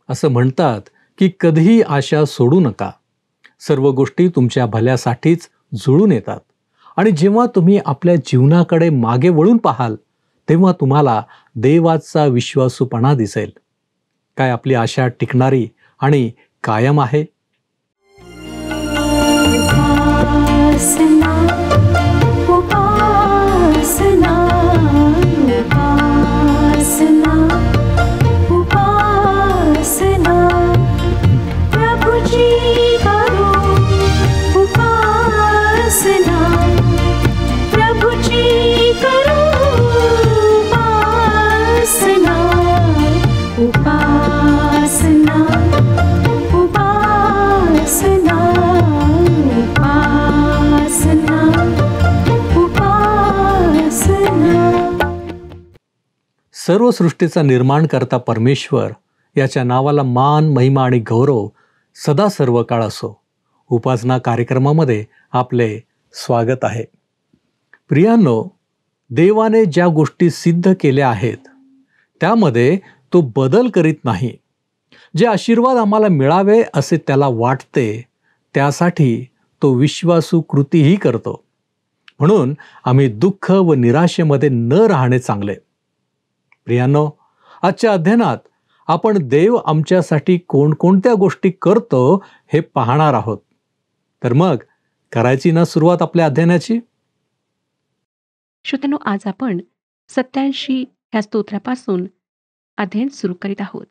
असं म्हणतात की कधीही आशा सोडू नका. सर्व गोष्टी तुमच्या भल्यासाठीच जुळून येतात आणि जेव्हा तुम्ही आपल्या जीवनाकडे मागे वळून पाहाल तेव्हा तुम्हाला देवाचा विश्वासूपणा दिसेल. काय आपली आशा टिकणारी आणि कायम आहे? उपासना उपासना उपासना उपासना प्रभुजी करो उपासना प्रभुजी करो उपासना उपासना उपासना उपासना उपासना. सर्व सृष्टीचा निर्माणकर्ता परमेश्वर याच्या नावाला मान, महिमा आणि गौरव सदा सर्व काळ असो. उपासना कार्यक्रमामध्ये आपले स्वागत आहे. प्रियांनो, देवाने ज्या गोष्टी सिद्ध केल्या आहेत त्यामध्ये तो बदल करीत नाही. जे आशीर्वाद आम्हाला मिळावे असे त्याला वाटते त्यासाठी तो विश्वासू कृतीही करतो. म्हणून आम्ही दुःख व निराशेमध्ये न राहणे चांगले. प्रियांनो, आजच्या अध्ययनात आपण देव आमच्यासाठी कोणकोणत्या गोष्टी करतो हे पाहणार आहोत. तर मग करायची ना सुरुवात आपल्या अध्ययनाची? श्रोत्यांनो, आज आपण 87 ह्या स्तोत्रापासून अध्ययन सुरू करीत आहोत.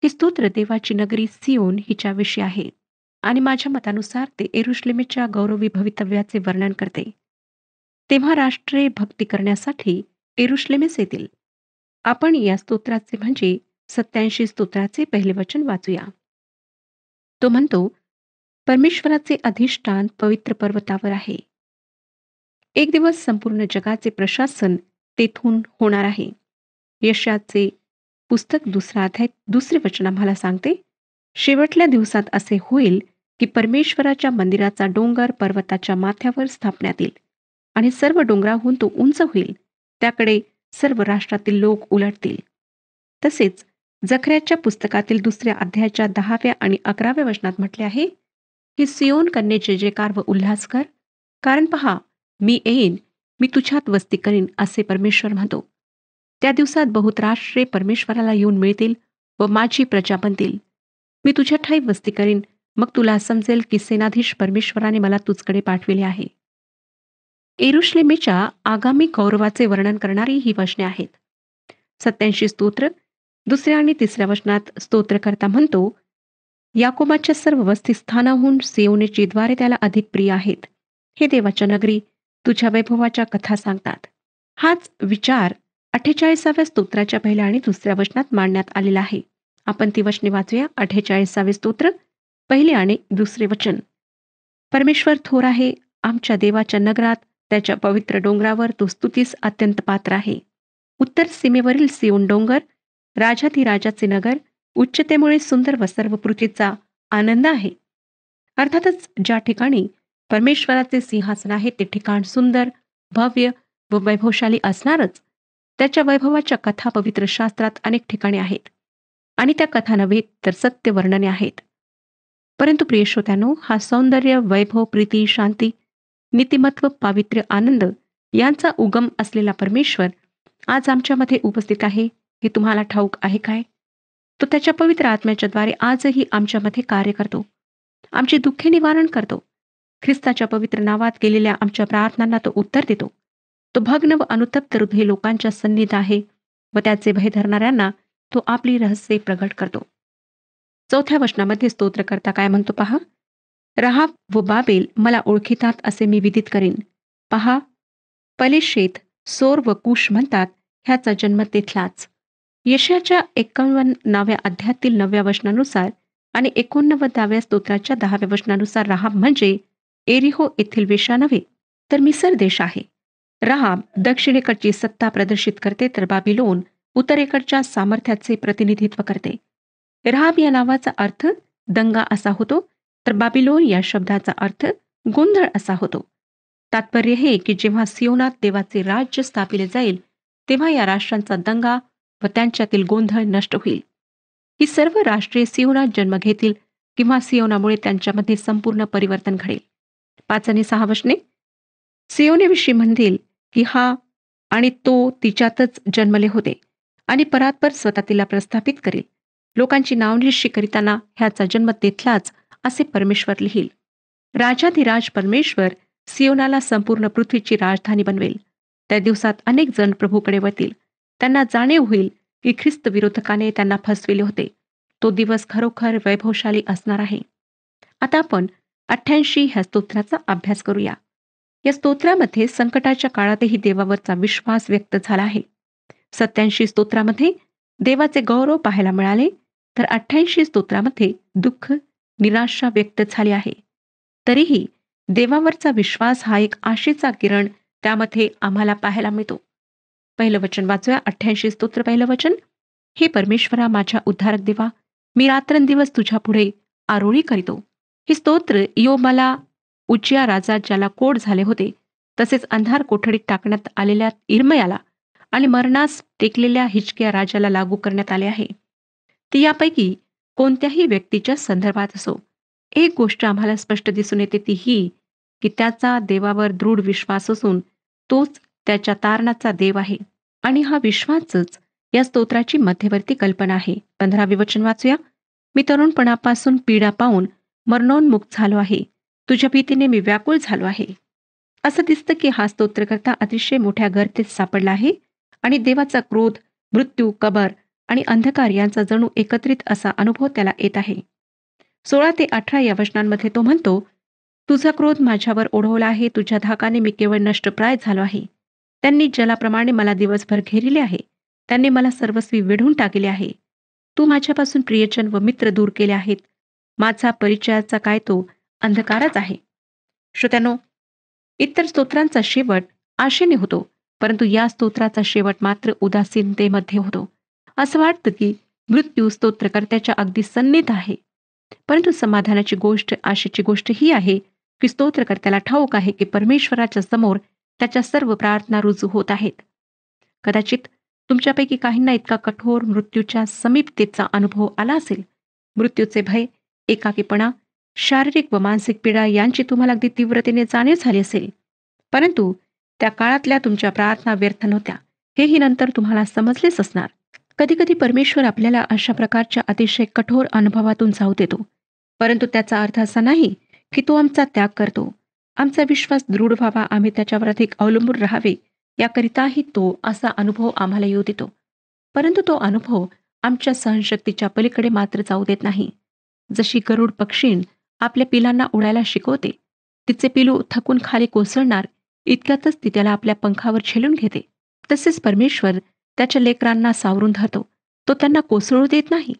हे स्तोत्र देवाची नगरी सियोन हिच्याविषयी आहे आणि माझ्या मतानुसार ते येरुशलेमेच्या गौरवी भवितव्याचे वर्णन करते. तेव्हा राष्ट्रे भक्ती करण्यासाठी येरुशलेमेस येतील. आपण या स्तोत्राचे म्हणजे 87 स्तोत्राचे पहिले वचन वाचूया. तो म्हणतो, परमेश्वराचे अधिष्ठान पवित्र पर्वतावर आहे. एक दिवस संपूर्ण जगाचे प्रशासन तेथून होणार आहे. यशाचे पुस्तक 2 अध्याय 2 वचन आम्हाला सांगते, शेवटल्या दिवसात असे होईल की परमेश्वराच्या मंदिराचा डोंगर पर्वताच्या माथ्यावर स्थापण्यात येईल आणि सर्व डोंगराहून तो उंच होईल. त्याकडे सर्व राष्ट्रातील लोक उलटतील. तसेच जखऱ्याच्या पुस्तकातील 2 अध्यायाच्या 10व्या आणि 11व्या वचनात म्हटले आहे की सियोन कन्येचे जयकार व उल्हास कर, कारण पहा, मी येईन, मी तुझ्यात वस्ती करीन, असे परमेश्वर म्हणतो. त्या दिवसात बहुत राष्ट्रे परमेश्वराला येऊन मिळतील व माझी प्रजा बनतील. मी तुझ्या ठाई वस्ती करीन, मग तुला समजेल की सेनाधीश परमेश्वराने मला तुझकडे पाठविले आहे. येरुशलेमेच्या आगामी गौरवाचे वर्णन करणारी ही वचने आहेत. 87 स्तोत्र 2 आणि 3 वचनात स्तोत्रकर्ता म्हणतो, याकोबाच्या सर्व वस्तीस्थानाहून सियोनेची द्वारे त्याला अधिक प्रिय आहेत. हे देवाच्या नगरी, तुझ्या वैभवाच्या कथा सांगतात. हाच विचार 48व्या स्तोत्राच्या पहिल्या आणि 2 वचनात मांडण्यात आलेला आहे. आपण ती वचने वाचूया. 48वे स्तोत्र, पहिले आणि 2 वचन. परमेश्वर थोर आहे, आमच्या देवाच्या नगरात, त्याच्या पवित्र डोंगरावर तो स्तुतीस अत्यंत पात्र आहे. उत्तर सीमेवरील सियोन डोंगर, राजाधिराजाचे नगर, उच्चतेमुळे सुंदर व सर्व पृथ्वीचा आनंद आहे. अर्थातच ज्या ठिकाणी परमेश्वराचे सिंहासन आहे ते ठिकाण सुंदर, भव्य व वैभवशाली असणारच. त्याच्या वैभवाच्या कथा पवित्र शास्त्रात अनेक ठिकाणी आहेत आणि त्या कथा नव्हे तर सत्य वर्णने आहेत. परंतु प्रिय श्रोत्यांनो, हा सौंदर्य, वैभव, प्रीती, शांती, नीतिमत्व, पावित्र्य, आनंद यांचा उगम असलेला परमेश्वर आज आमच्यामध्ये उपस्थित आहे. हे तुम्हाला ठाऊक आहे काय? तो त्याच्या पवित्र आत्म्याच्या द्वारे आजही आमच्यामध्ये कार्य करतो. आमची दुःखे निवारण करतो. ख्रिस्ताच्या पवित्र नावात केलेल्या आमच्या प्रार्थनांना तो उत्तर देतो. तो भग्न व अनुतप्त हृदय लोकांच्या सन्निध आहे व त्याचे भय धरणाऱ्यांना तो आपली रहस्ये प्रगट करतो. 4थ्या वचनामध्ये स्तोत्रकर्ता काय म्हणतो पहा, रहाब व बाबेल मला ओळखितात असे मी विदित करीन. पहा, पलेशेत, सोर व कुश म्हणतात, ह्याचा जन्म तेथलाच. यशाच्या 51व्या अध्यायातील 9व्या वचनानुसार आणि 89व्या स्तोत्राच्या 10व्या वचनानुसार रहाब म्हणजे एरिहो येथील वेश्या नव्हे तर मिसर देश आहे. रहाब दक्षिणेकडची सत्ता प्रदर्शित करते तर बाबिलोन उत्तरेकडच्या सामर्थ्याचे प्रतिनिधित्व करते. रहाब या नावाचा अर्थ दंगा असा होतो तर बाबिलोन या शब्दाचा अर्थ गोंधळ असा होतो. तात्पर्य हे की जेव्हा सियोनात देवाचे राज्य स्थापिले जाईल तेव्हा या राष्ट्रांचा दंगा व त्यांच्यातील गोंधळ नष्ट होईल. ही सर्व राष्ट्रे सियोनात जन्म घेतील किंवा सियोनामुळे त्यांच्यामध्ये संपूर्ण परिवर्तन घडेल. 5 आणि 6 वचने सियोनेविषयी म्हणतील की हा आणि तो तिच्यातच जन्मले होते आणि परात्पर स्वतः तिला प्रस्थापित करेल. लोकांची नावनिशी करीताना ह्याचा जन्म तेथलाच असे परमेश्वर लिहील. राजाधिराज परमेश्वर सियोनाला संपूर्ण पृथ्वीची राजधानी बनवेल. त्या दिवसात अनेक जण प्रभूकडे वळतील. त्यांना जाणीव होईल की ख्रिस्त विरोधकाने त्यांना फसविले होते. तो दिवस खरोखर वैभवशाली असणार आहे. आता आपण 88 ह्या स्तोत्राचा अभ्यास करूया. या स्तोत्रामध्ये संकटाच्या काळातही देवावरचा विश्वास व्यक्त झाला आहे. 87 स्तोत्रामध्ये देवाचे गौरव पाहायला मिळाले, तर 88 स्तोत्रामध्ये दुःख, निराशा व्यक्त झाली आहे. तरीही देवावरचा विश्वास हा एक आशेचा किरण त्यामध्ये आम्हाला पाहायला मिळतो. पहिलं वचन वाचूया. 88 स्तोत्र पहिलं वचन. हे परमेश्वरा माझ्या उद्धारक देवा, मी रात्रंदिवस तुझ्या पुढे आरोळी करीतो. हे स्तोत्र इयोबाला, उज्जिया राजा ज्याला कोढ झाले होते, तसेच अंधार कोठडीत टाकण्यात आलेल्या इर्मयाला आणि मरणास टेकलेल्या हिजकिया राजाला लागू करण्यात आले आहे. ती यापैकी कोणत्याही व्यक्तीच्या संदर्भात असो, एक गोष्ट आम्हाला स्पष्ट दिसून येते, ती ही की त्याचा देवावर दृढ विश्वास असून तोच त्याच्या तारणाचा देव आहे आणि हा विश्वासच या स्तोत्राची मध्यवर्ती कल्पना आहे. 15वे वचन वाचूया. मी तरुणपणापासून पीडा पाहून मरणोन्मुख झालो आहे. तुझ्या भीतीने मी व्याकुळ झालो आहे. असं दिसतं की हा स्तोत्रकर्ता अतिशय मोठ्या गर्तेत सापडला आहे आणि देवाचा क्रोध, मृत्यू, कबर आणि अंधकार यांचा जणू एकत्रित असा अनुभव त्याला येत आहे. 16 ते 18 या वचनांमध्ये तो म्हणतो, तुझा क्रोध माझ्यावर ओढवला आहे. तुझ्या धाकाने मी केवळ नष्टप्राय झालो आहे. त्यांनी जलाप्रमाणे मला दिवसभर घेरिले आहे. त्यांनी मला सर्वस्वी वेढून टाकले आहे. तू माझ्यापासून प्रियजन व मित्र दूर केले आहेत. माझा परिचयाचा काय तो अंधकारच आहे. श्रोत्यानो, इतर स्तोत्रांचा शेवट आशेने होतो, परंतु या स्तोत्राचा शेवट मात्र उदासीनतेमध्ये होतो. असं वाटतं की मृत्यू स्तोत्रकर्त्याच्या अगदी सन्निध आहे. परंतु समाधानाची गोष्ट, आशेची गोष्ट ही आहे की स्तोत्रकर्त्याला ठाऊक आहे की परमेश्वराच्या समोर त्याच्या सर्व प्रार्थना रुजू होत आहेत. कदाचित तुमच्यापैकी काहींना इतका कठोर मृत्यूच्या समीपतेचा अनुभव आला असेल. मृत्यूचे भय, एकाकीपणा, शारीरिक व मानसिक पीडा यांची तुम्हाला अगदी तीव्रतेने जाणीव झाली असेल. परंतु त्या काळातल्या तुमच्या प्रार्थना व्यर्थ नव्हत्या, हेही नंतर तुम्हाला समजलेच असणार. कधीकधी परमेश्वर आपल्याला अशा प्रकारच्या अतिशय कठोर अनुभवातून जाऊ देतो, परंतु त्याचा अर्थ असा नाही की तो आमचा त्याग करतो. आमचा विश्वास दृढ व्हावा, आम्ही त्याच्यावर अधिक अवलंबून राहावे याकरिताही तो असा अनुभव आम्हाला येऊ देतो. परंतु तो अनुभव आमच्या सहनशक्तीच्या पलीकडे मात्र जाऊ देत नाही. जशी गरुड पक्षीण आपल्या पिलांना उडायला शिकवते, तिचे पिलू थकून खाली कोसळणार इतक्यातच ती त्याला आपल्या पंखावर झेलून घेते, तसेच परमेश्वर त्याच्या लेकरांना सावरून धरतो. तो त्यांना कोसळू देत नाही.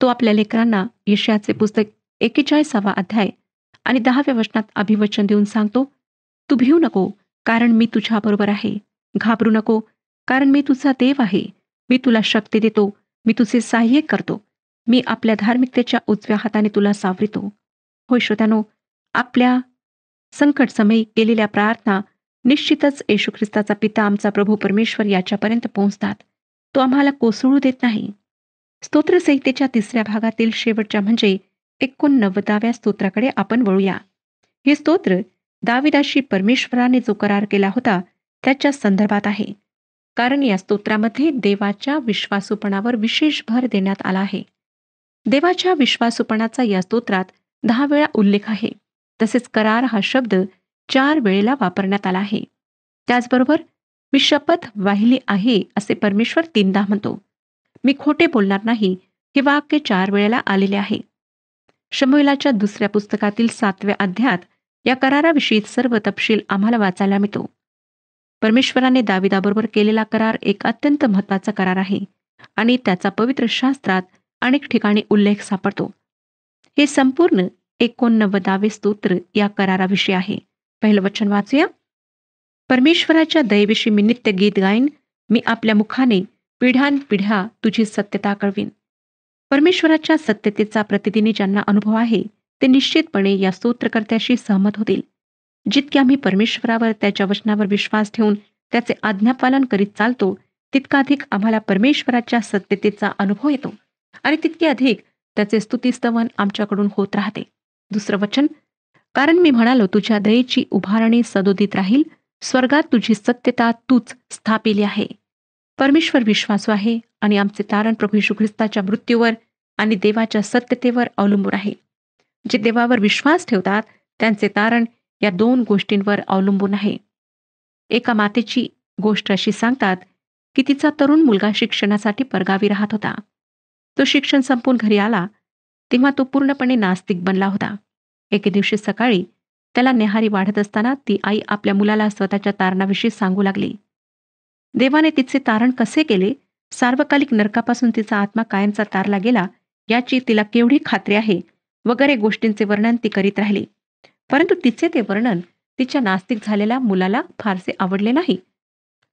तो आपल्या लेकरांना यशायाचे पुस्तक 41वा अध्याय आणि 10व्या वचनात अभिवचन देऊन सांगतो, तू भिवू नको, कारण मी तुझ्याबरोबर आहे. घाबरू नको, कारण मी तुझा देव आहे. मी तुला शक्ती देतो, मी तुझे सहाय्य करतो. मी आपल्या धार्मिकतेच्या उजव्या हाताने तुला सावरितो. होय श्रोत्यानो, आपल्या संकट समयी केलेल्या प्रार्थना निश्चितच येशू ख्रिस्ताचा पिता आमचा प्रभू परमेश्वर याच्यापर्यंत पोहोचतात. तो आम्हाला कोसळू देत नाही. स्तोत्रसंहितेच्या 3ऱ्या भागातील शेवटच्या म्हणजे 89व्या स्तोत्राकडे आपण वळूया. हे स्तोत्र दाविदाशी परमेश्वराने जो करार केला होता त्याच्या संदर्भात आहे, कारण या स्तोत्रामध्ये देवाच्या विश्वासूपणावर विशेष भर देण्यात आला आहे. देवाच्या विश्वासूपणाचा या स्तोत्रात 10 वेळा उल्लेख आहे. तसेच करार हा शब्द 4 वेळेला वापरण्यात आला आहे. त्याचबरोबर मी शपथ वाहिली आहे असे परमेश्वर 3दा म्हणतो. मी खोटे बोलणार नाही हे वाक्य 4 वेळेला आलेले आहे. शमूएलाच्या 2ऱ्या पुस्तकातील 7व्या अध्यायात या कराराविषयी सर्व तपशील आम्हाला वाचायला मिळतो. परमेश्वराने दाविदाबरोबर केलेला करार एक अत्यंत महत्त्वाचा करार आहे आणि त्याचा पवित्र शास्त्रात अनेक ठिकाणी उल्लेख सापडतो. हे संपूर्ण 89वे स्तोत्र या कराराविषयी आहे. पहिलं वचन वाचूया. परमेश्वराच्या दयेविषयी मी नित्य गीत गाईन. मी आपल्या मुखाने पिढ्यानपिढ्या तुझी सत्यता कळवीन. परमेश्वराच्या सत्यतेचा प्रतिदिनी ज्यांना अनुभव आहे ते निश्चितपणे या स्तोत्रकर्त्याशी सहमत होतील. जितके आम्ही परमेश्वरावर, त्याच्या वचनावर विश्वास ठेवून त्याचे आज्ञापालन करीत चालतो, तितका अधिक आम्हाला परमेश्वराच्या सत्यतेचा अनुभव येतो आणि तितके अधिक त्याचे स्तुतिस्तवन आमच्याकडून होत राहते. दुसरं वचन, कारण मी म्हणालो तुझ्या दयेची उभारणी सदोदित राहील, स्वर्गात तुझी सत्यता तूच स्थापिली आहे. परमेश्वर विश्वासू आहे आणि आमचे तारण प्रभू येशू ख्रिस्ताच्या मृत्यूवर आणि देवाच्या सत्यतेवर अवलंबून आहे. जे देवावर विश्वास ठेवतात त्यांचे तारण या दोन गोष्टींवर अवलंबून आहे. एका मातेची गोष्ट अशी सांगतात की तिचा तरुण मुलगा शिक्षणासाठी परगावी राहत होता. तो शिक्षण संपून घरी आला तेव्हा तो पूर्णपणे नास्तिक बनला होता. एके दिवशी सकाळी त्याला न्याहारी वाढत असताना ती आई आपल्या मुलाला स्वतःच्या तारणाविषयी सांगू लागली. देवाने तिचे तारण कसे केले, सार्वकालिक नरकापासून तिचा आत्मा कायमचा तारला गेला याची तिला केवढी खात्री आहे वगैरे गोष्टींचे वर्णन ती करीत राहिली. परंतु तिचे ते वर्णन तिच्या नास्तिक झालेल्या मुलाला फारसे आवडले नाही.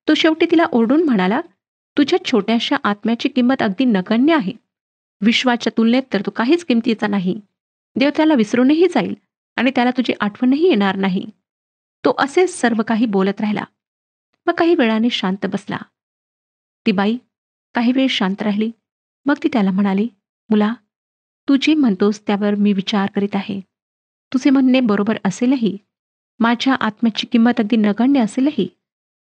तो शेवटी तिला ओरडून म्हणाला, तुझ्या छोट्याशा आत्म्याची किंमत अगदी नगण्य आहे. विश्वाच्या तुलनेत तर तो काहीच किमतीचा नाही. देव त्याला विसरूनही जाईल आणि त्याला तुझी आठवणही येणार नाही. तो असेच सर्व काही बोलत राहिला. मग काही वेळाने शांत बसला. ती बाई काही वेळ शांत राहिली. मग ती त्याला म्हणाली, मुला, तू जे म्हणतोस त्यावर मी विचार करीत आहे. तुझे म्हणणे बरोबर असेलही. माझ्या आत्म्याची किंमत अगदी नगण्य असेलही.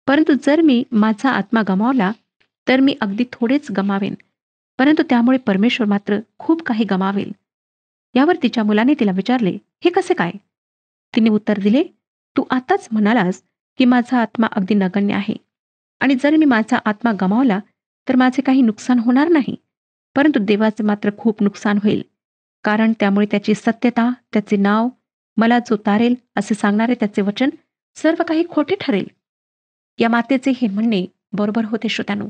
परंतु जर मी माझा आत्मा गमावला तर मी अगदी थोडेच गमावेन, परंतु त्यामुळे परमेश्वर मात्र खूप काही गमावेल. यावर तिच्या मुलाने तिला विचारले, हे कसे काय? तिने उत्तर दिले, तू आताच म्हणालास की माझा आत्मा अगदी नगण्य आहे आणि जर मी माझा आत्मा गमावला तर माझे काही नुकसान होणार नाही, परंतु देवाचे मात्र खूप नुकसान होईल. कारण त्यामुळे त्याची सत्यता, त्याचे नाव, मला जो तारेल असे सांगणारे त्याचे वचन सर्व काही खोटे ठरेल. या मातेचे हे म्हणणे बरोबर होते श्रोत्यानो.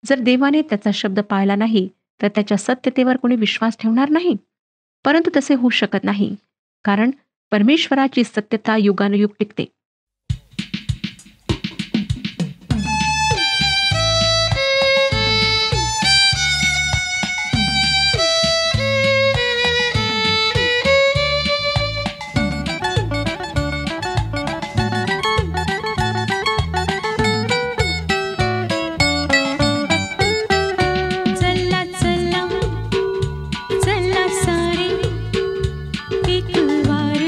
जर देवाने त्याचा शब्द पाळला नाही तर त्याच्या सत्यतेवर कोणी विश्वास ठेवणार नाही. परंतु तसे होऊ शकत नाही, कारण परमेश्वराची सत्यता युगानुयुग टिकते. चला चला चला सारे एक वार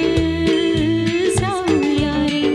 जाऊया रे.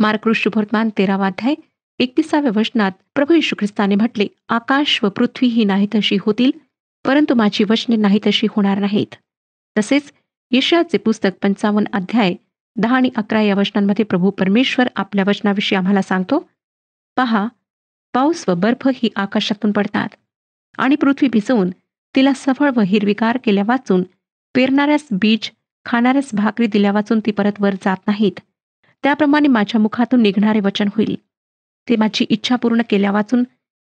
मार्क शुभवर्तमान 13वा अध्याय 31व्या वचनात प्रभू येशू ख्रिस्ताने म्हटले, आकाश व पृथ्वी ही नाही तशी होतील, परंतु माझी वचने नाही तशी होणार नाहीत. तसेच यशायाचे पुस्तक 55 अध्याय 10 आणि 11 या वचनांमध्ये प्रभू परमेश्वर आपल्या वचनाविषयी आम्हाला सांगतो, पहा, पाऊस व बर्फ ही आकाशातून पडतात आणि पृथ्वी भिजवून तिला सफळ व हिरवीगार केल्या वाचून, पेरणाऱ्यास बीज, खाणाऱ्यास भाकरी दिल्या वाचून ती परत वर जात नाहीत. त्याप्रमाणे माझ्या मुखातून निघणारे वचन होईल. ते माझी इच्छा पूर्ण केल्या वाचून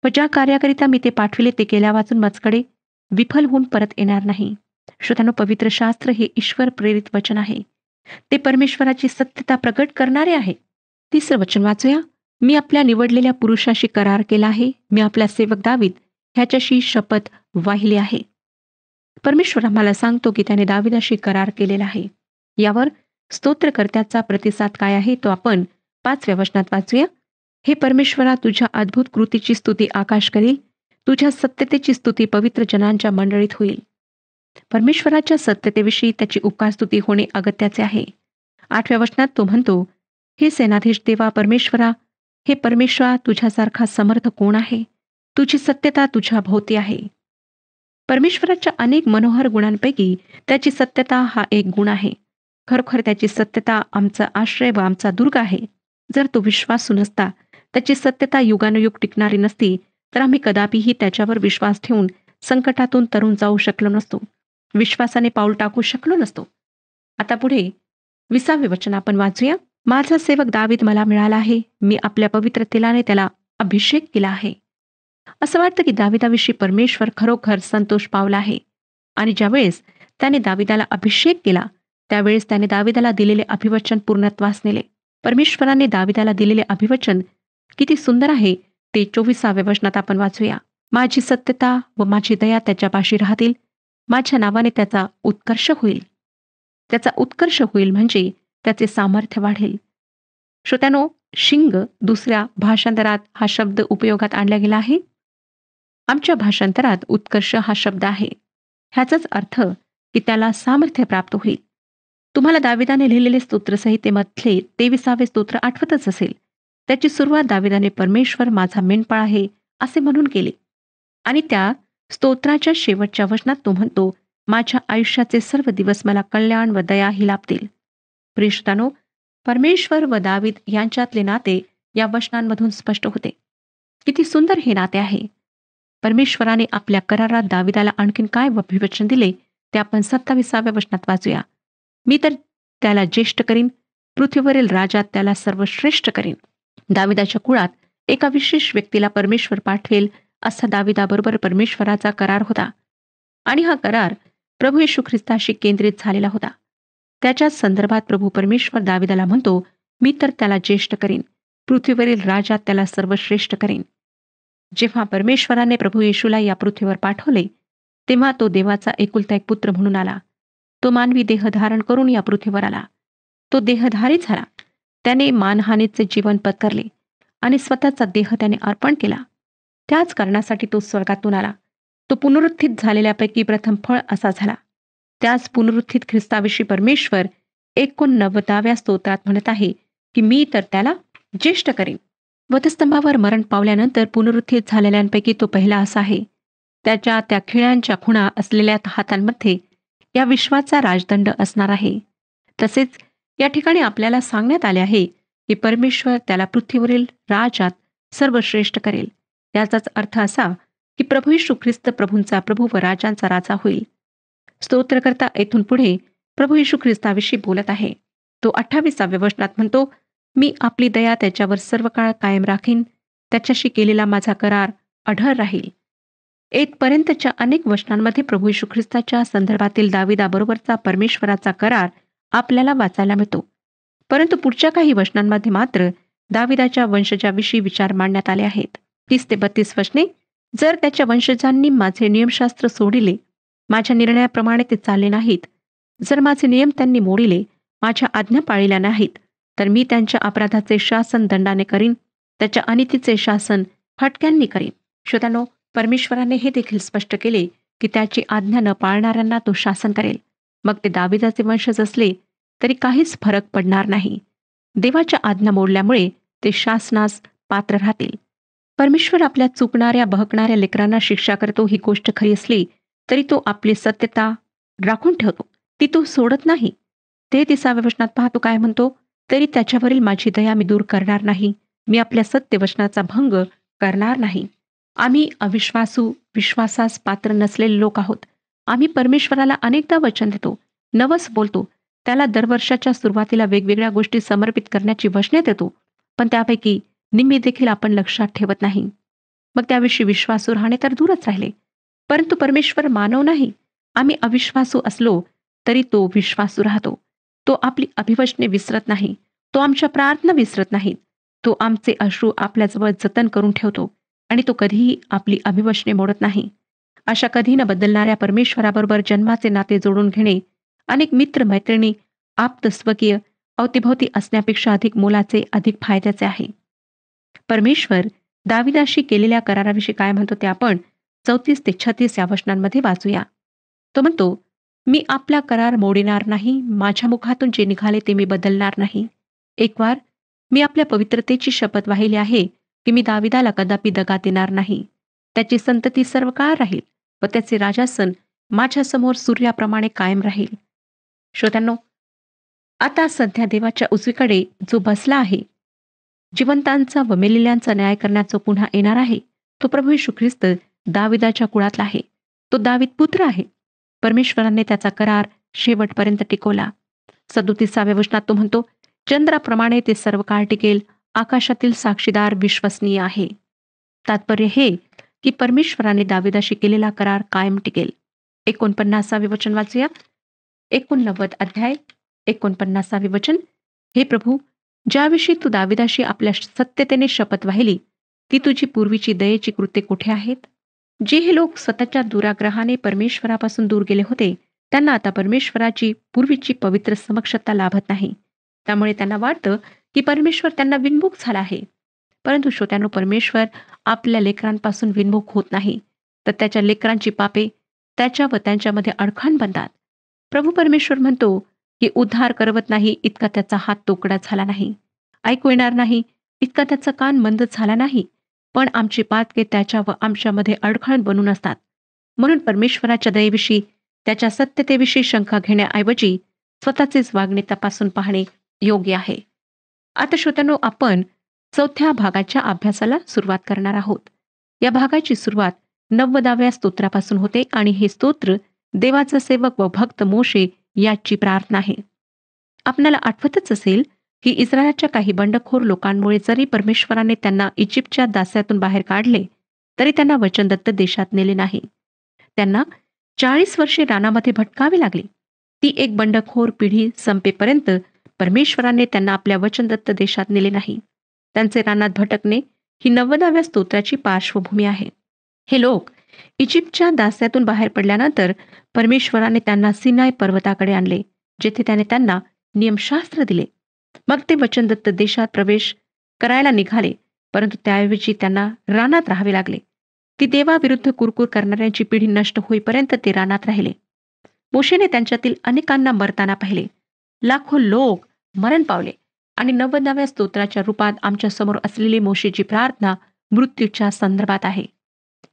व ज्या कार्याकरिता मी ते पाठविले ते केल्या वाचून माझकडे विफल होऊन परत येणार नाही. श्रोत्यानो, पवित्र शास्त्र हे ईश्वर प्रेरित वचन आहे. ते परमेश्वराची सत्यता प्रगट करणारे आहे. 3रं वचन वाचूया. मी आपल्या निवडलेल्या पुरुषाशी करार केला आहे. मी आपल्या सेवक दावीद ह्याच्याशी शपथ वाहिली आहे. परमेश्वर आम्हाला सांगतो की त्याने दाविदाशी करार केलेला आहे. यावर स्तोत्रकर्त्याचा प्रतिसाद काय आहे तो आपण 5व्या वचनात वाचूया. हे परमेश्वरा, तुझ्या अद्भुत कृतीची स्तुती आकाश करील, तुझ्या सत्यतेची स्तुती पवित्र जनांच्या मंडळीत होईल. परमेश्वराच्या सत्यतेविषयी त्याची उपकार स्तुती होणे अगत्याचे आहे. 8व्या वचनात तो म्हणतो, हे सेनाधीश देवा परमेश्वरा, हे परमेश्वरा, तुझ्यासारखा समर्थ कोण आहे? तुझी सत्यता तुझ्या भोवती आहे. परमेश्वराच्या अनेक मनोहर गुणांपैकी त्याची सत्यता हा एक गुण आहे. खरोखर त्याची सत्यता आमचा आश्रय व आमचा दुर्ग आहे. जर तो विश्वासू नसता, त्याची सत्यता युगानुयुग टिकणारी नसती, तर आम्ही कदापिही त्याच्यावर विश्वास ठेवून संकटातून तरुण जाऊ शकलो नसतो, विश्वासाने पाऊल टाकू शकलो नसतो. आता पुढे 20वे वचन आपण वाचूया. माझा सेवक दावीद मला मिळाला आहे, मी आपल्या पवित्र तेलाने त्याला अभिषेक केला आहे. असं वाटतं की दाविदाविषयी परमेश्वर खरोखर संतोष पावला आहे आणि ज्यावेळेस त्याने दाविदाला अभिषेक केला त्यावेळेस त्याने दाविदाला दिलेले अभिवचन पूर्णत्वास नेले. परमेश्वराने दाविदाला दिलेले अभिवचन किती सुंदर आहे ते 24व्या वचनात आपण वाचूया. माझी सत्यता व माझी दया त्याच्यापाशी राहतील, माझ्या नावाने त्याचा उत्कर्ष होईल. त्याचा उत्कर्ष होईल म्हणजे त्याचे सामर्थ्य वाढेल. श्रोत्यानो, शिंग दुसऱ्या भाषांतरात हा शब्द उपयोगात आणला गेला आहे. आमच्या भाषांतरात उत्कर्ष हा शब्द आहे. ह्याचाच अर्थ की त्याला सामर्थ्य प्राप्त होईल. तुम्हाला दाविदाने लिहिलेले स्तोत्रसंहितेमधले 23वे स्तोत्र आठवतच असेल. त्याची सुरुवात दाविदाने परमेश्वर माझा मेंढपाळ आहे असे म्हणून केले आणि त्या स्तोत्राच्या शेवटच्या वचनात तो म्हणतो, माझ्या आयुष्याचे सर्व दिवस मला कल्याण व दया ही लाभतील. प्रिय श्रोत्यानो, परमेश्वर व दावीद यांच्यातले नाते या वचनांमधून स्पष्ट होते. किती सुंदर हे नाते आहे. परमेश्वराने आपल्या करारात दाविदाला आणखीन काय अभिवचन दिले ते आपण 27व्या वचनात वाचूया. मी तर त्याला ज्येष्ठ करीन, पृथ्वीवरील राजात त्याला सर्वश्रेष्ठ करीन. दाविदाच्या कुळात एका विशेष व्यक्तीला परमेश्वर पाठवेल असा दाविदाबरोबर परमेश्वराचा करार होता आणि हा करार प्रभू येशू ख्रिस्ताशी केंद्रित झालेला होता. त्याच्याच संदर्भात प्रभू परमेश्वर दाविदाला म्हणतो, मी तर त्याला ज्येष्ठ करीन, पृथ्वीवरील राजात त्याला सर्वश्रेष्ठ करीन. जेव्हा परमेश्वराने प्रभू येशूला या पृथ्वीवर पाठवले तेव्हा तो देवाचा एकुलता एक पुत्र म्हणून आला. तो मानवी देह धारण करून या पृथ्वीवर आला. तो देहधारी झाला. त्याने मानहानीचे जीवन पत्करले आणि स्वतःचा देह त्याने अर्पण केला. त्याच कारणासाठी तो स्वर्गातून आला. तो पुनरुत्थित झालेल्यापैकी प्रथम फळ असा झाला. त्याच पुनरुत्थित ख्रिस्ताविषयी परमेश्वर 89व्या स्तोत्रात म्हणत आहे की मी तर त्याला ज्येष्ठ करीन. वधस्तंभावर मरण पावल्यानंतर पुनरुत्थित झालेल्यांपैकी तो पहिला असा आहे. त्याच्या त्या खिळ्यांच्या खुणा असलेल्या हातांमध्ये या विश्वाचा राजदंड असणार आहे. तसेच या ठिकाणी आपल्याला सांगण्यात आले आहे की परमेश्वर त्याला पृथ्वीवरील राजात सर्वश्रेष्ठ करेल. याचाच अर्थ असा की प्रभू येशू ख्रिस्त प्रभूंचा प्रभू व राजांचा राजा होईल. स्तोत्रकर्ता येथून पुढे प्रभू येशू ख्रिस्ताविषयी बोलत आहे. तो 28व्या वचनात म्हणतो, मी आपली दया त्याच्यावर सर्व काळ कायम राखीन, त्याच्याशी केलेला माझा करार अढळ राहील. येथपर्यंतच्या अनेक वचनांमध्ये प्रभू येशू ख्रिस्ताच्या संदर्भातील दाविदाबरोबरचा परमेश्वराचा करार आपल्याला वाचायला मिळतो. परंतु पुढच्या काही वचनांमध्ये मात्र दाविदाच्या वंशजाविषयी विचार मांडण्यात आले आहेत. 30 ते 32 वचने, जर त्याच्या वंशजांनी माझे नियमशास्त्र सोडिले, माझ्या निर्णयाप्रमाणे ते चालले नाहीत, जर माझे नियम त्यांनी मोडिले, माझ्या आज्ञा पाळल्या नाहीत, तर मी त्यांच्या अपराधाचे शासन दंडाने करीन, त्याच्या अनितीचे शासन फटक्यांनी करीन. श्रोत्यानो, परमेश्वराने हे देखील स्पष्ट केले की त्याची आज्ञा न पाळणाऱ्यांना तो शासन करेल. मग ते दाविदाचे वंशज असले तरी काहीच फरक पडणार नाही. देवाच्या आज्ञा मोडल्यामुळे ते शासनास पात्र राहतील. परमेश्वर आपल्या चुकणाऱ्या बहकणाऱ्या लेकरांना शिक्षा करतो ही गोष्ट खरी असली तरी तो आपली सत्यता राखून ठेवतो, ती तो सोडत नाही. ते 30व्या वचनात पाहतो काय म्हणतो, तरी त्याच्यावरील माझी दया मी दूर करणार नाही, मी आपल्या सत्यवचनाचा भंग करणार नाही. आम्ही अविश्वासू, विश्वासास पात्र नसलेले लोक आहोत. आम्ही परमेश्वराला अनेकदा वचन देतो, नवस बोलतो, त्याला दरवर्षाच्या सुरुवातीला वेगवेगळ्या गोष्टी समर्पित करण्याची वचने देतो, पण त्यापैकी निम्मी देखील आपण लक्षात ठेवत नाही. मग त्याविषयी विश्वासू राहणे तर दूरच राहिले. परंतु परमेश्वर मानव नाही. आम्ही अविश्वासू असलो तरी तो विश्वासू राहतो. तो आपली अभिवचने विसरत नाही. तो आमच्या प्रार्थना विसरत नाही. तो आमचे अश्रू आपल्याजवळ जतन करून ठेवतो आणि तो कधीही आपली अभिवचने मोडत नाही. अशा कधी न बदलणाऱ्या परमेश्वराबरोबर जन्माचे नाते जोडून घेणे अनेक मित्र मैत्रिणी आप्त स्वकीय अवतीभोवती असण्यापेक्षा अधिक मोलाचे, अधिक फायद्याचे आहे. परमेश्वर दाविदाशी केलेल्या कराराविषयी काय म्हणतो ते आपण 34 ते 36 या वचनांमध्ये वाचूया. तो म्हणतो, मी आपला करार मोडणार नाही, माझ्या मुखातून जे निघाले ते मी बदलणार नाही. एक वार मी आपल्या पवित्रतेची शपथ वाहिली आहे की मी दाविदाला कदापि दगा देणार नाही. त्याची संतती सर्व काळ राहील व त्याचे राजासन माझ्यासमोर सूर्याप्रमाणे कायम राहील. श्रोत्यांनो, आता सध्या देवाच्या उजवीकडे जो बसला आहे, जिवंतांचा व मेलेल्यांचा न्याय करण्याचा पुन्हा येणार आहे, तो प्रभू येशू ख्रिस्त दाविदाच्या कुळातला आहे. तो दावीद पुत्र आहे. परमेश्वराने त्याचा करार शेवटपर्यंत टिकवला. 37व्या वचनात तो म्हणतो, चंद्राप्रमाणे ते सर्व काळ टिकेल, आकाशातील साक्षीदार विश्वसनीय आहे. तात्पर्य हे की परमेश्वराने दाविदाशी केलेला करार कायम टिकेल. 49वे वचन वाचूया. 89 अध्याय 49वे वचन. हे प्रभू, ज्याविषयी तू दाविदाशी आपल्या सत्यतेने शपथ वाहिली, ती तुझी पूर्वीची दयेची कृत्ये कुठे आहेत? जे हे लोक स्वतःच्या दुराग्रहाने परमेश्वरापासून दूर गेले होते, त्यांना आता परमेश्वराची पूर्वीची पवित्र समक्षता लाभत नाही. त्यामुळे त्यांना वाटतं की परमेश्वर त्यांना विनमुख झाला आहे. परंतु श्रोत्यांनो, परमेश्वर आपल्या लेकरांपासून विनमुख होत नाही, तर त्याच्या लेकरांची पापे त्याच्या व त्यांच्यामध्ये अडखण बनतात. प्रभू परमेश्वर म्हणतो की उद्धार करवत नाही इतका त्याचा हात तोकडा झाला नाही, ऐकू येणार नाही इतका त्याचा कान मंद झाला नाही, पण आमची पातके त्याच्या व आमच्यामध्ये अडखण बनून असतात. म्हणून परमेश्वराच्या दयेविषयी, त्याच्या सत्यतेविषयी शंका घेण्याऐवजी स्वतःचेच वागणे तपासून पाहणे योग्य आहे. आता श्रोत्यांनो, आपण 4थ्या भागाच्या अभ्यासाला सुरुवात करणार आहोत. या भागाची सुरुवात 90व्या स्तोत्रापासून होते आणि हे स्तोत्र देवाचा सेवक व भक्त मोशे याची प्रार्थना आहे. आपल्याला आठवतच असेल की इस्रायलच्या काही बंडखोर लोकांमुळे जरी परमेश्वराने त्यांना इजिप्तच्या दास्यातून बाहेर काढले, तरी त्यांना वचनदत्त देशात नेले नाही. त्यांना 40 वर्षे रानामध्ये भटकावे लागले. ती एक बंडखोर पिढी संपेपर्यंत परमेश्वराने त्यांना आपल्या वचनदत्त देशात नेले नाही. त्यांचे रानात भटकणे ही 90व्या स्तोत्राची पार्श्वभूमी आहे. हे लोक इजिप्तच्या दास्यातून बाहेर पडल्यानंतर परमेश्वराने त्यांना सिनाय पर्वताकडे आणले, जेथे त्याने त्यांना नियमशास्त्र दिले. मग ते वचनदत्त देशात प्रवेश करायला निघाले, परंतु त्याऐवजी त्यांना रानात राहावे लागले. ती देवाविरुद्ध कुरकुर करणाऱ्यांची पिढी नष्ट होईपर्यंत ते रानात राहिले. मोशेने त्यांच्यातील अनेकांना मरताना पाहिले. लाखो लोक मरण पावले आणि 90व्या स्तोत्राच्या रूपात आमच्या समोर असलेली मोशेची प्रार्थना मृत्यूच्या संदर्भात आहे.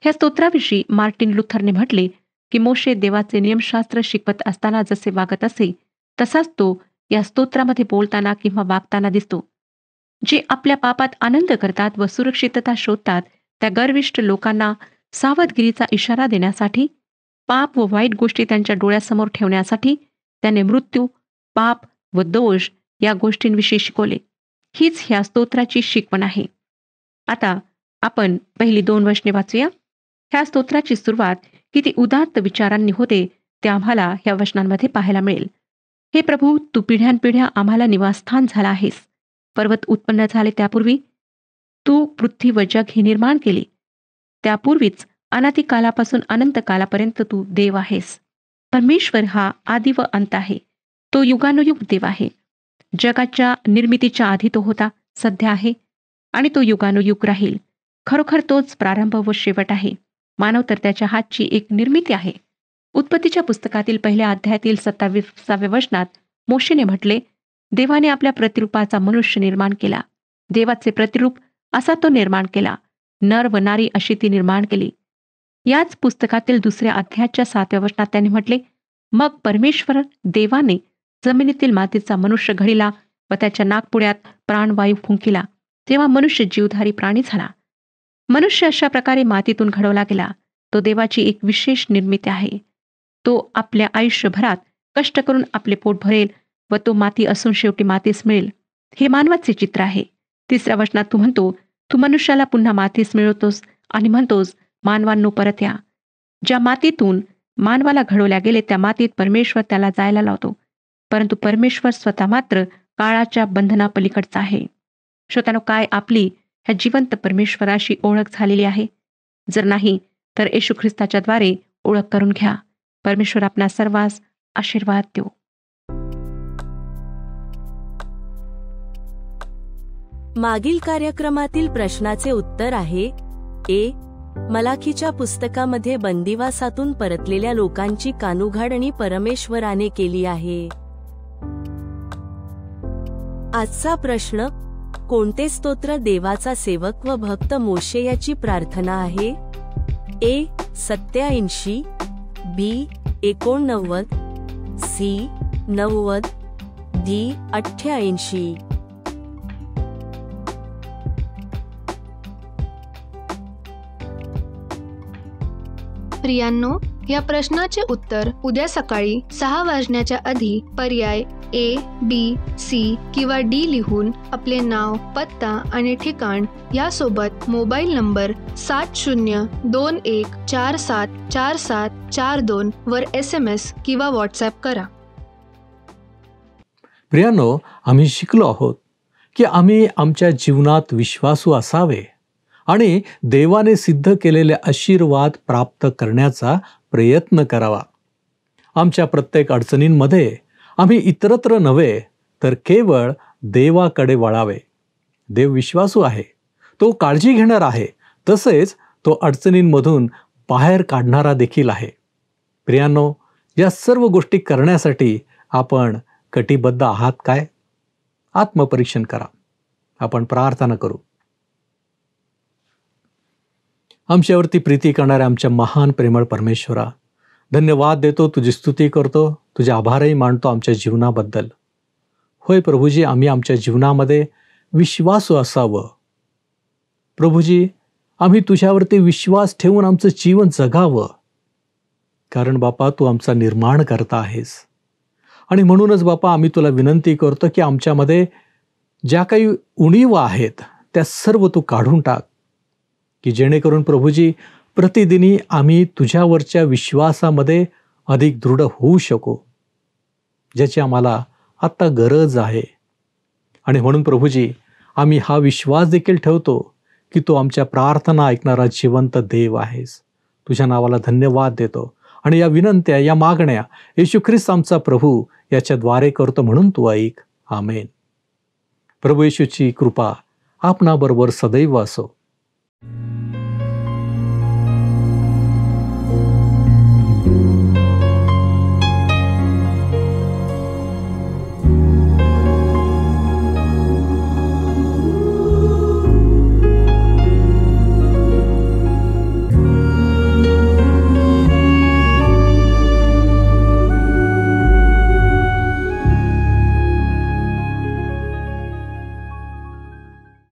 ह्या स्तोत्राविषयी मार्टिन लुथरने म्हटले की मोशे देवाचे नियमशास्त्र शिकवत असताना जसे वागत असे, तसाच तो या स्तोत्रामध्ये बोलताना किंवा वागताना दिसतो. जे आपल्या पापात आनंद करतात व सुरक्षितता शोधतात, त्या गर्विष्ठ लोकांना सावधगिरीचा इशारा देण्यासाठी, पाप व वाईट गोष्टी त्यांच्या डोळ्यासमोर ठेवण्यासाठी त्याने मृत्यू, पाप व दोष या गोष्टींविषयी शिकवले. हीच ह्या स्तोत्राची शिकवण आहे. आता आपण पहिली 2 वचने वाचूया. ह्या स्तोत्राची सुरुवात किती उदात्त विचारांनी होते ते आम्हाला ह्या वचनांमध्ये पाहायला मिळेल. हे प्रभू, तू पिढ्यानपिढ्या आम्हाला निवासस्थान झाला आहेस. पर्वत उत्पन्न झाले त्यापूर्वी तू पृथ्वी व जग ही निर्माण केली. त्यापूर्वीच अनादी कालापासून अनंत कालापर्यंत तू देव आहेस. परमेश्वर हा आदि व अंत आहे. तो युगानुयुग देव आहे. जगाच्या निर्मितीच्या आधी तो होता, सध्या आहे आणि तो युगानुयुग राहील. खरोखर तोच प्रारंभ व शेवट आहे. मानव तर त्याच्या हातची एक निर्मिती आहे. उत्पत्तीच्या पुस्तकातील पहिल्या अध्यायातील 27व्या वचनात मोशेने म्हटले, देवाने आपल्या प्रतिरूपाचा मनुष्य निर्माण केला. देवाचे प्रतिरूप असा तो निर्माण केला. नर व नारी अशी ती निर्माण केली. याच पुस्तकातील 2 अध्यायाच्या 7व्या वचनात त्याने म्हटले, मग परमेश्वर देवाने जमिनीतील मातीचा मनुष्य घडिला व त्याच्या नाकपुड्यात प्राणवायू फुंकिला. तेव्हा मनुष्य जीवधारी प्राणी झाला. मनुष्य अशा प्रकारे मातीतून घडवला गेला. तो देवाची एक विशेष निर्मिती आहे. तो आपल्या आयुष्यभरात कष्ट करून आपले पोट भरेल व तो माती असून शेवटी मातीस मिळेल. हे मानवाचे चित्र आहे. 3ऱ्या वचनात तू म्हणतो, तू मनुष्याला पुन्हा मातीस मिळवतोस आणि म्हणतोस, मानवांनो परत या. ज्या मातीतून मानवाला घडवल्या गेले त्या मातीत परमेश्वर त्याला जायला लावतो. परंतु परमेश्वर स्वतः मात्र काळाच्या बंधनापलीकडचा आहे. श्रोत्यानो, काय आपली ह्या जिवंत परमेश्वराशी ओळख झालेली आहे? जर नाही तर येशू ख्रिस्ताच्या द्वारे ओळख करून घ्या. परमेश्वर आपणा सर्वांस आशीर्वाद देऊ. मागील कार्यक्रमातील प्रश्नाचे उत्तर आहे ए. मलाखीच्या पुस्तकामध्ये बंदिवासातून परतलेल्या लोकांची कानउघाडणी परमेश्वराने केली आहे. आजचा प्रश्न, कोणते स्तोत्र देवाचा सेवक व भक्त मोशे याची प्रार्थना आहे? ए. 87, बी. 89, सी. 90, डी. 88. प्रियांनो, या प्रश्नाचे उत्तर उद्या सकाळी 6 वाजण्याच्या आधी पर्याय ए, बी, सी किंवा डी लिहून आपले नाव, पत्ता आणि ठिकाण यासोबत मोबाईल नंबर 7021474742 वर SMS किंवा व्हॉट्सॲप करा. प्रियांनो, आम्ही शिकलो आहोत की आम्ही आमच्या जीवनात विश्वासू असावे आणि देवाने सिद्ध केलेले आशीर्वाद प्राप्त करण्याचा प्रयत्न करावा. आमच्या प्रत्येक अडचणींमध्ये आम्ही इतरत्र नव्हे तर केवळ देवाकडे वळावे. देव विश्वासू आहे, तो काळजी घेणार आहे, तसेच तो अडचणींमधून बाहेर काढणारा देखील आहे. प्रियांनो, या सर्व गोष्टी करण्यासाठी आपण कटिबद्ध आहात काय? आत्मपरीक्षण करा. आपण प्रार्थना करू. आमच्यावरती प्रीती करणाऱ्या आमच्या महान प्रेमळ परमेश्वरा, धन्यवाद देतो, तुझी स्तुती करतो, तुझे आभारही मानतो आमच्या जीवनाबद्दल. होय प्रभूजी, आम्ही आमच्या जीवनामध्ये विश्वासू असावं. प्रभूजी, आम्ही तुझ्यावरती विश्वास ठेवून आमचं जीवन जगावं. कारण बापा, तू आमचा निर्माण करता आहेस. आणि म्हणूनच बापा, आम्ही तुला विनंती करतो की आमच्यामध्ये ज्या काही उणीवा आहेत त्या सर्व तू काढून टाक, की जेणेकरून प्रभूजी प्रतिदिनी आम्ही तुझ्यावरच्या विश्वासामध्ये अधिक दृढ होऊ शकू, ज्याची आम्हाला आत्ता गरज आहे. आणि म्हणून प्रभूजी, आम्ही हा विश्वास देखील ठेवतो की तू आमच्या प्रार्थना ऐकणारा जिवंत देव आहेस. तुझ्या नावाला धन्यवाद देतो आणि या विनंत्या, या मागण्या येशू ख्रिस्त आमचा प्रभू याच्याद्वारे करतो, म्हणून तू ऐक. आमेन. प्रभू येशूची कृपा आपणाबरोबर सदैव असो.